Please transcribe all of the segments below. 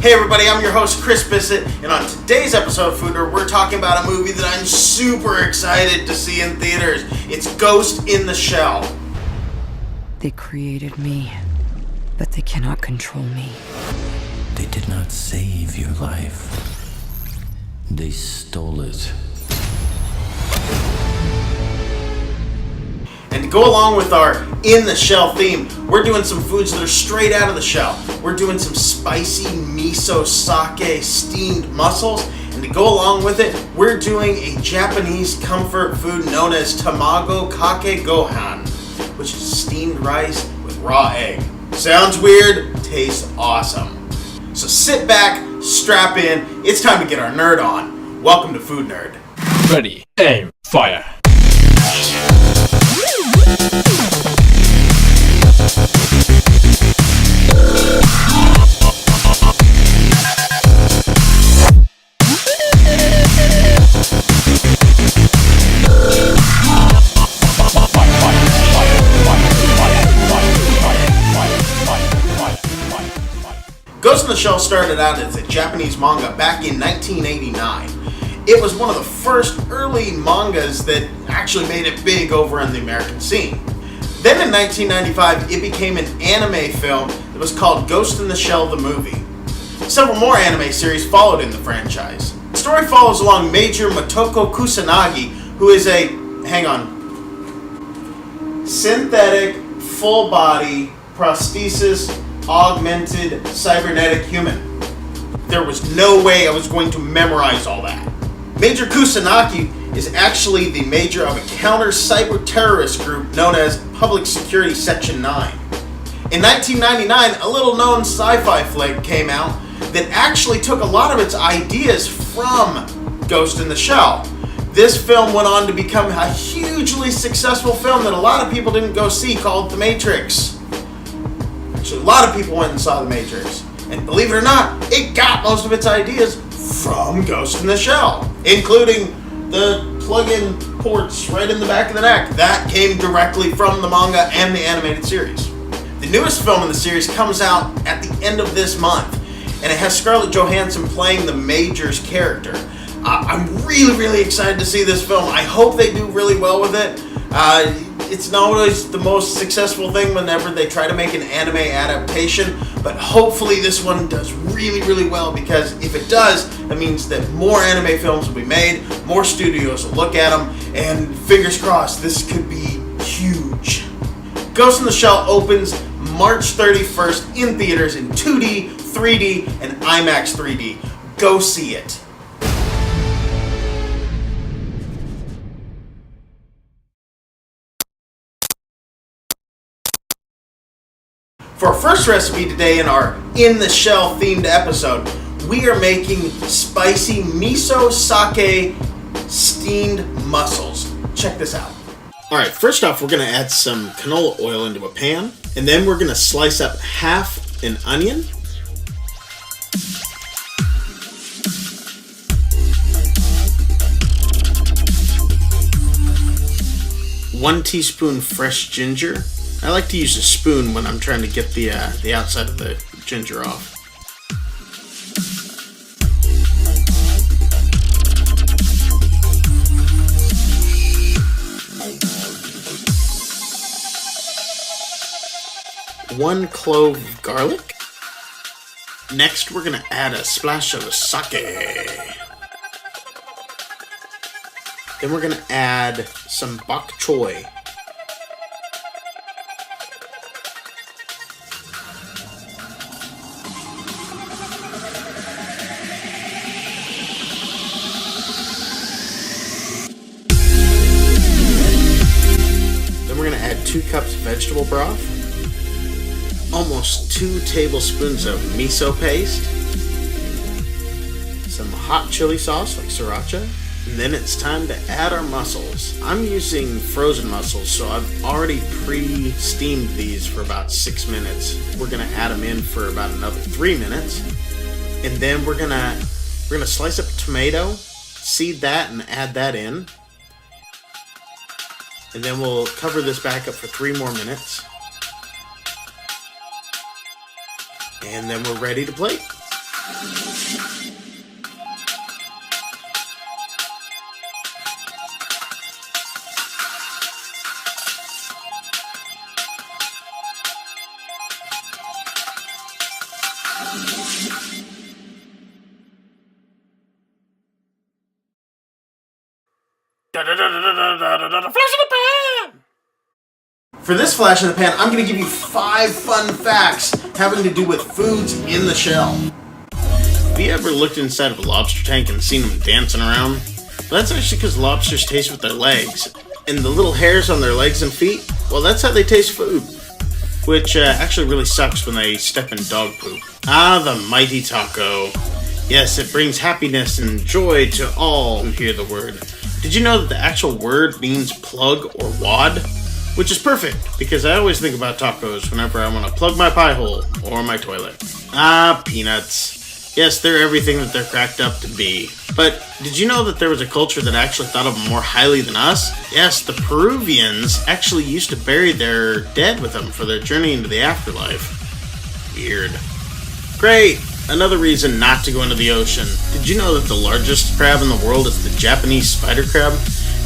Hey everybody, I'm your host Chris Bissett, and on today's episode of Food Nerd, we're talking about a movie that I'm super excited to see in theaters. It's Ghost in the Shell. They created me, but they cannot control me. They did not save your life. They stole it. And to go along with our In the Shell theme, we're doing some foods that are straight out of the shell. We're doing some spicy miso sake steamed mussels. And to go along with it, we're doing a Japanese comfort food known as Tamago Kake Gohan, which is steamed rice with raw egg. Sounds weird, tastes awesome. So sit back, strap in, it's time to get our nerd on. Welcome to Food Nerd. Ready, aim, fire. Ghost in the Shell started out as a Japanese manga back in 1989. It was one of the first early mangas that actually made it big over in the American scene. Then in 1995, it became an anime film that was called Ghost in the Shell the Movie. Several more anime series followed in the franchise. The story follows along Major Motoko Kusanagi, who is a, synthetic, full-body, prosthesis, augmented, cybernetic human. There was no way I was going to memorize all that. Major Kusanagi is actually the major of a counter-cyber-terrorist group known as Public Security Section 9. In 1999, a little-known sci-fi flick came out that actually took a lot of its ideas from Ghost in the Shell. This film went on to become a hugely successful film that a lot of people didn't go see, called The Matrix. Actually, a lot of people went and saw The Matrix. And believe it or not, it got most of its ideas from Ghost in the Shell, including the plug-in ports right in the back of the neck. That came directly from the manga and the animated series. The newest film in the series comes out at the end of this month, and it has Scarlett Johansson playing the Major's character. I'm really excited to see this film. I hope they do really well with it. It's not always the most successful thing whenever they try to make an anime adaptation, but hopefully this one does really well, because if it does, that means that more anime films will be made, more studios will look at them, and fingers crossed, this could be huge. Ghost in the Shell opens March 31st in theaters in 2D, 3D, and IMAX 3D. Go see it. For our first recipe today in our In the Shell themed episode, we are making spicy miso sake steamed mussels. Check this out. Alright, first off, we're going to add some canola oil into a pan, and then we're going to slice up half an onion. One teaspoon fresh ginger. I like to use a spoon when I'm trying to get the outside of the ginger off. One clove of garlic. Next, we're going to add a splash of sake. Then we're going to add some bok choy. Then we're going to add 2 cups of vegetable broth, almost 2 tablespoons of miso paste, some hot chili sauce like sriracha, and then it's time to add our mussels. I'm using frozen mussels, so I've already pre-steamed these for about 6 minutes. We're going to add them in for about another 3 minutes, and then we're gonna slice up a tomato, seed that, and add that in. And then we'll cover this back up for 3 more minutes. And then we're ready to plate. For this flash in the pan, I'm going to give you 5 fun facts having to do with foods in the shell. Have you ever looked inside of a lobster tank and seen them dancing around? Well, that's actually because lobsters taste with their legs. And the little hairs on their legs and feet, well, that's how they taste food. Which actually really sucks when they step in dog poop. Ah, the mighty taco. Yes, it brings happiness and joy to all who hear the word. Did you know that the actual word means plug or wad? Which is perfect, because I always think about tacos whenever I want to plug my pie hole or my toilet. Ah, peanuts. Yes, they're everything that they're cracked up to be. But did you know that there was a culture that actually thought of them more highly than us? Yes, the Peruvians actually used to bury their dead with them for their journey into the afterlife. Weird. Great! Another reason not to go into the ocean. Did you know that the largest crab in the world is the Japanese spider crab?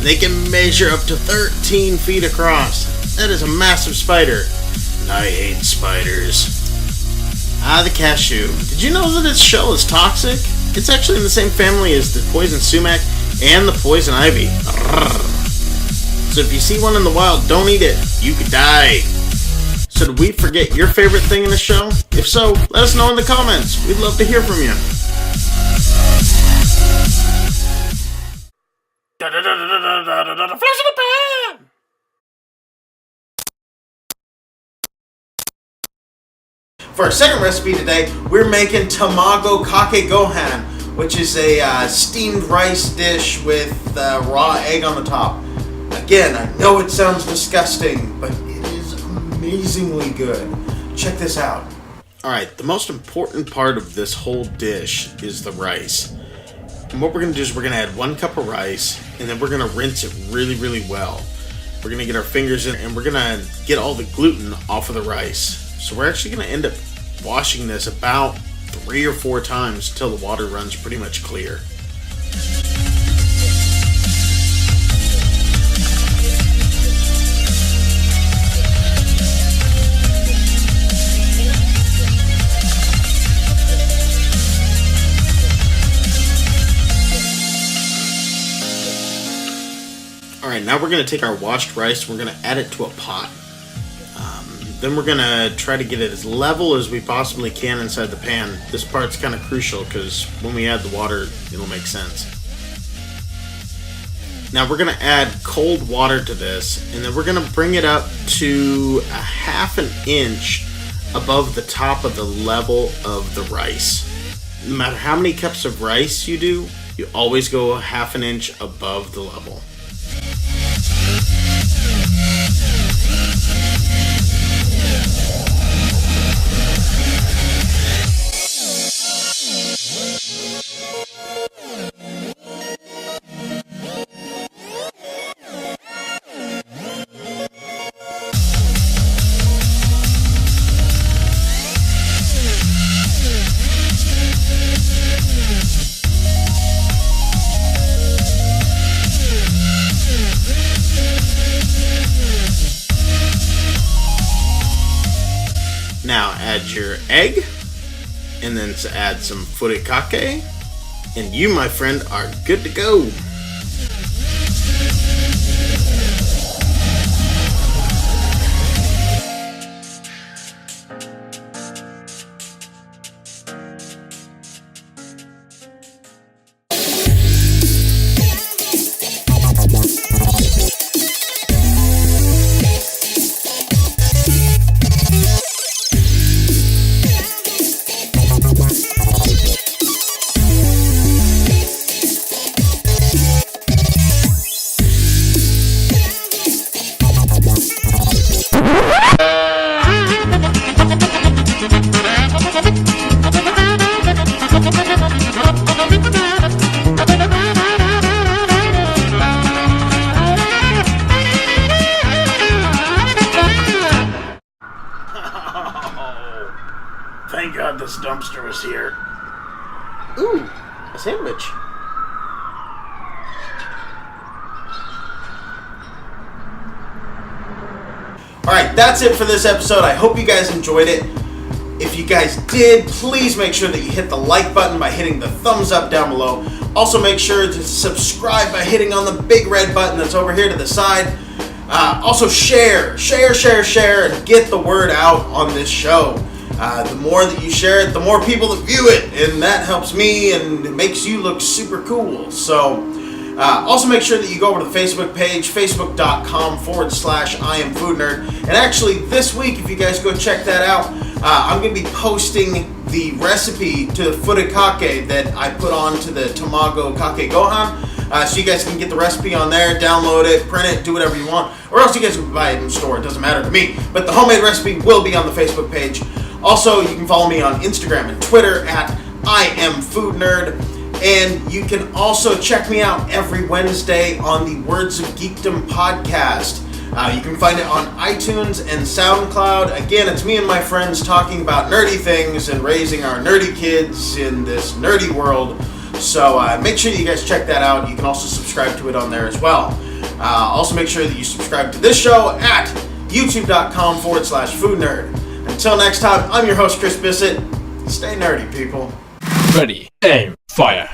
They can measure up to 13 feet across. That is a massive spider. And I hate spiders. Ah, the cashew. Did you know that its shell is toxic? It's actually in the same family as the poison sumac and the poison ivy. So if you see one in the wild, don't eat it. You could die. So did we forget your favorite thing in the show? If so, let us know in the comments. We'd love to hear from you. Flash in the pan! For our second recipe today, we're making Tamago Kake Gohan, which is a steamed rice dish with raw egg on the top. Again, I know it sounds disgusting, but it is amazingly good. Check this out. Alright, the most important part of this whole dish is the rice. And what we're going to do is we're going to add 1 cup of rice, and then we're going to rinse it really, really well. We're going to get our fingers in, and we're going to get all the gluten off of the rice. So we're actually going to end up washing this about 3 or 4 times until the water runs pretty much clear. Alright, now we're going to take our washed rice and we're going to add it to a pot. Then we're going to try to get it as level as we possibly can inside the pan. This part's kind of crucial because when we add the water, it'll make sense. Now we're going to add cold water to this, and then we're going to bring it up to a 1/2 inch above the top of the level of the rice. No matter how many cups of rice you do, you always go a 1/2 inch above the level. Now add your egg, and then add some furikake, and you, my friend, are good to go. Ooh, a sandwich. Alright, that's it for this episode. I hope you guys enjoyed it. If you guys did, please make sure that you hit the like button by hitting the thumbs up down below. Also make sure to subscribe by hitting on the big red button that's over here to the side. Also share, and get the word out on this show. The more that you share it, the more people that view it, and that helps me and it makes you look super cool. So, also make sure that you go over to the Facebook page, facebook.com/I am Food Nerd. And actually, this week, if you guys go check that out, I'm going to be posting the recipe to Kake that I put onto the Tamago Kake Gohan. So you guys can get the recipe on there, download it, print it, do whatever you want. Or else you guys can buy it in the store. It doesn't matter to me. But the homemade recipe will be on the Facebook page. Also, you can follow me on Instagram and Twitter at I am Food Nerd. And you can also check me out every Wednesday on the Words of Geekdom podcast. You can find it on iTunes and SoundCloud. Again, it's me and my friends talking about nerdy things and raising our nerdy kids in this nerdy world. So make sure you guys check that out. You can also subscribe to it on there as well. Also make sure that you subscribe to this show at youtube.com/Food Nerd. Until next time, I'm your host, Chris Bissett. Stay nerdy, people. Ready, aim, fire.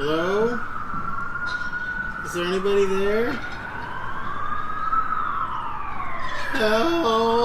Hello? Is there anybody there? Help!